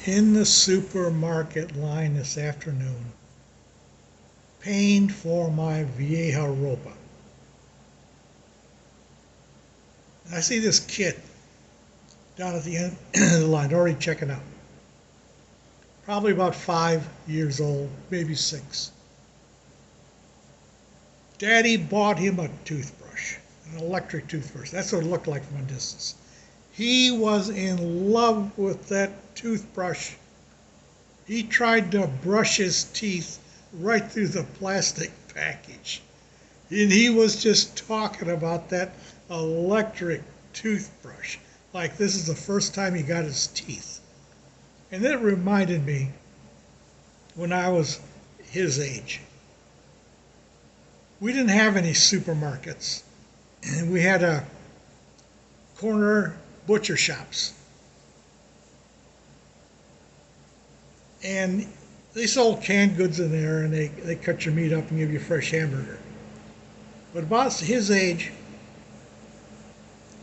in the supermarket line this afternoon, paying for my vieja ropa. I see this kid down at the end of the line, already checking out. Probably about 5 years old, maybe 6. Daddy bought him a toothbrush, an electric toothbrush. That's what it looked like from a distance. He was in love with that toothbrush. He tried to brush his teeth right through the plastic package. And he was just talking about that electric toothbrush like this is the first time he got his teeth. And it reminded me when I was his age. We didn't have any supermarkets. And we had a corner butcher shops. And they sold canned goods in there, and they cut your meat up and give you a fresh hamburger. But about his age,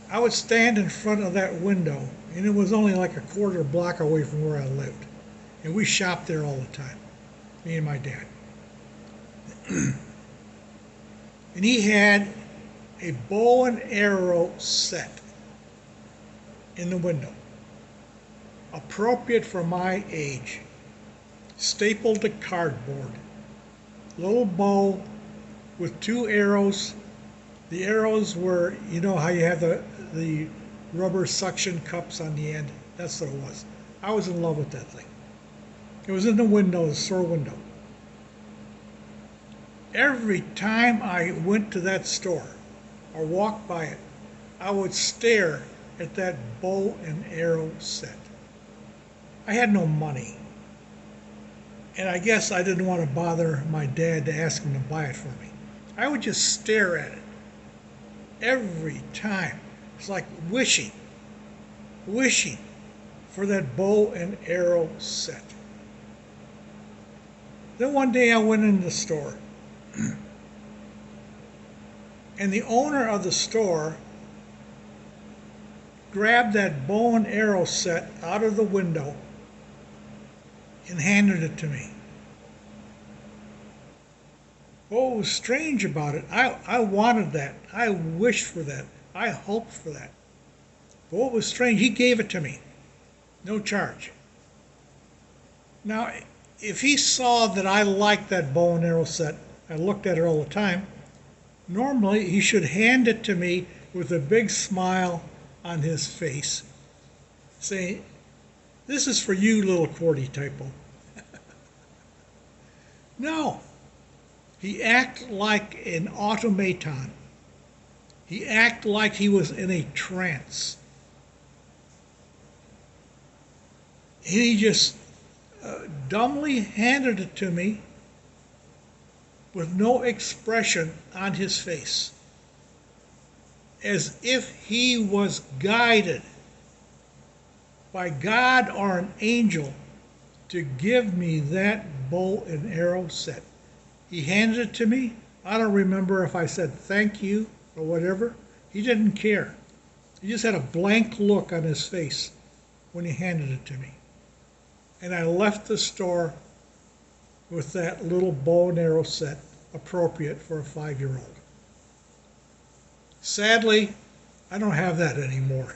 I would stand in front of that window, and it was only like a quarter block away from where I lived. And we shopped there all the time, me and my dad. And he had a bow and arrow set in the window, appropriate for my age, stapled to cardboard, little bow with 2 arrows. The arrows were, you know how you have the rubber suction cups on the end? That's what it was. I was in love with that thing. It was in the window, the store window. Every time I went to that store or walked by it, I would stare at that bow and arrow set. I had no money. And I guess I didn't want to bother my dad to ask him to buy it for me. I would just stare at it every time. It's like wishing for that bow and arrow set. Then one day I went into the store, and the owner of the store grabbed that bow and arrow set out of the window and handed it to me. What was strange about it, I wanted that. I wished for that. I hoped for that. But what was strange, he gave it to me. No charge. Now, if he saw that I liked that bow and arrow set, I looked at it all the time, normally he should hand it to me with a big smile on his face, saying, "This is for you, little QWERTY typo." No. He acted like an automaton. He acted like he was in a trance. He just dumbly handed it to me with no expression on his face, as if he was guided by God or an angel to give me that bow and arrow set. He handed it to me. I don't remember if I said thank you or whatever. He didn't care. He just had a blank look on his face when he handed it to me. And I left the store with that little bow and arrow set appropriate for a 5-year-old. Sadly, I don't have that anymore.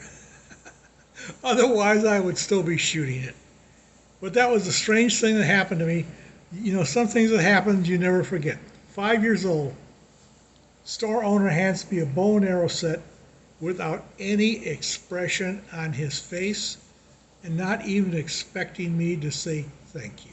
Otherwise, I would still be shooting it. But that was a strange thing that happened to me. You know, some things that happened you never forget. 5 years old, store owner hands me a bow and arrow set without any expression on his face and not even expecting me to say thank you.